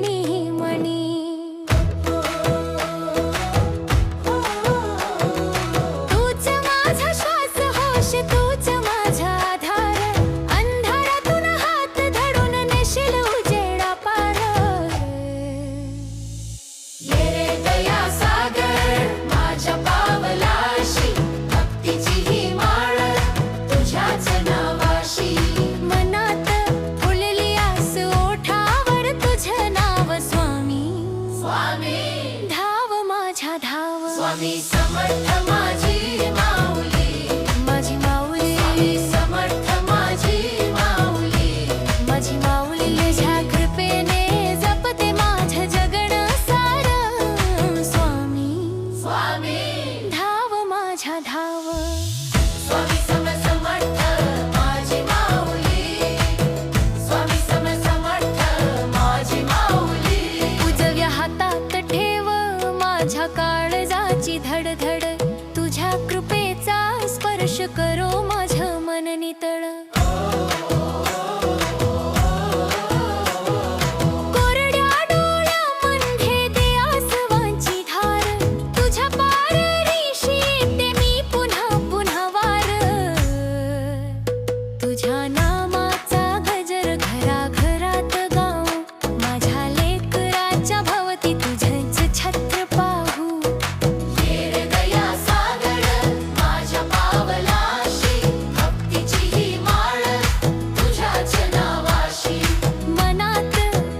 चरणी मणी। तूच माझा श्वास होश, तूच माझा आधार, अंधारातून हात धरून नेशील उजेडा पार। ये रे दया सागर माझ्या पावलाशी, भक्तीची ही माळ तुझ्याच नावाशी। मनात फुलली आस, ओठावर तुझं नाव स्वामी। स्वामी धाव माझ्या धाव, स्वामी समर्थ माझी माऊली, माझी माऊली। स्वामी समर्थ माझी माऊली, माझी माऊली। तुझ्या कृपेने जपते माझं जगणं सारं स्वामी। स्वामी धाव माझ्या धाव, स्वामी समर्थ माझी माऊली, स्वामी समर्थ माझी माऊली। उजव्या हातात ठेव माझ्या काळजाची धडधड, तुझ्या कृपेचा स्पर्श करो माझं मन नितळ। कोरड्या डोळ्यामध्ये दे आसवांची धार, तुझ्या पाररीशी येते मी पुन्हा पुन्हा वार। तुझ्या नामाचा गजर घराघरात गाऊ, माझ्या लेकराच्या भवती तुझंच छत्र पाहू। ये रे दया सागर माझ्या पावलाशी, भक्तीची ही माळ तुझ्याच नावाशी। मनात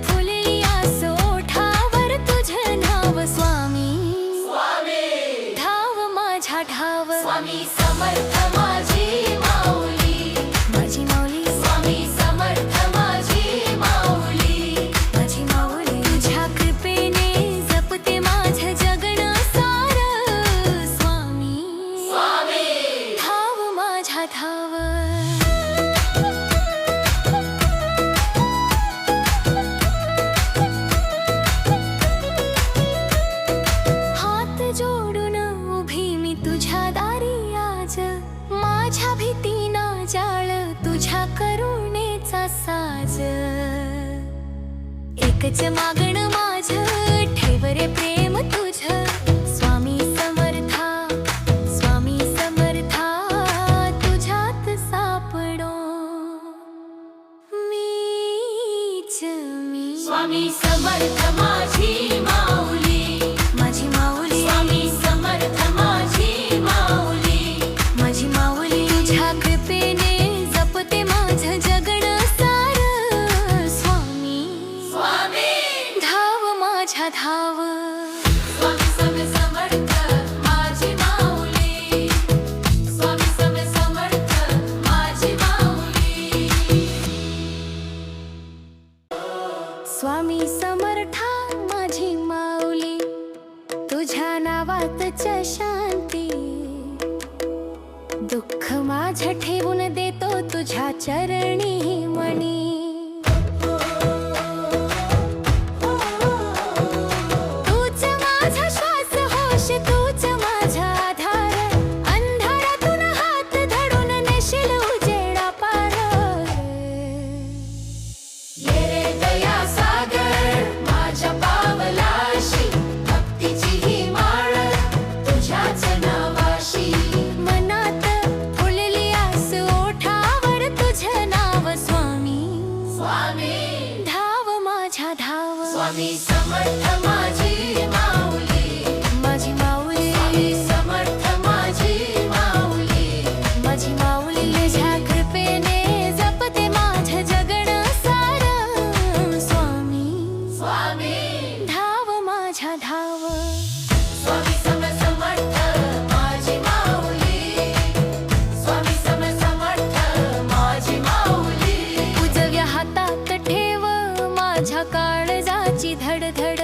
फुलली आस, ओठावर तुझं नाव स्वामी। स्वामी धाव माझ्या धाव, स्वामी समर्थ माझी माऊली, माझी माऊली। स्वामी समर्थ माझी माऊली, माझी माऊली। तुझ्या कृपेने जपते माझं जगणं सारं स्वामी। स्वामी धाव माझ्या धाव। हात जोडून उभी मी तुझ्या दारी आज, माझ्या भीतीना जाळ तुझ्या करुणेचा साज। एकच मागणं माझं ठेव रे प्रेम तुझं, स्वामी समर्था, स्वामी समर्था। तुझ्यात सापडो मीच मी। स्वामी समर्थ माझी माऊली, माझी माऊली। स्वामी समर्थ माझी माऊली, माझी माऊली। तुझ्या कृपेने जपते माझं जगणं सारं स्वामी। स्वामी धाव माझ्या धाव, स्वामी समर्थ माझी माऊली, स्वामी समर्थ माझी माऊली। स्वामी समर्था माझी माऊली, तुझ्या नावातच शांती। दुःख माझं ठेवून देतो तुझ्या चरणी मणी। तूच माझा श्वास होश, तूच माझा आधार, अंधारातून हात धरून नेशील उजेडा पार। ये रे दया सागर माझ्या पावलाशी, भक्तीची ही माळ तुझ्याच नावाशी। मनात फुलली आस, ओठावर तुझं नाव स्वामी। स्वामी धाव माझ्या धाव, स्वामी समर्थ माझी माऊली, माझी माऊली। स्वामी समर्थ माझी माऊली, माझी माऊली। तुझ्या कृपेने जपते माझं जगणं सारं स्वामी। स्वामी धाव माझ्या धाव, स्वामी समर्थ माझी माऊली, स्वामी समर्थ माझी माऊली। उजव्या हातात ठेव माझ्या काळजाची धडधड,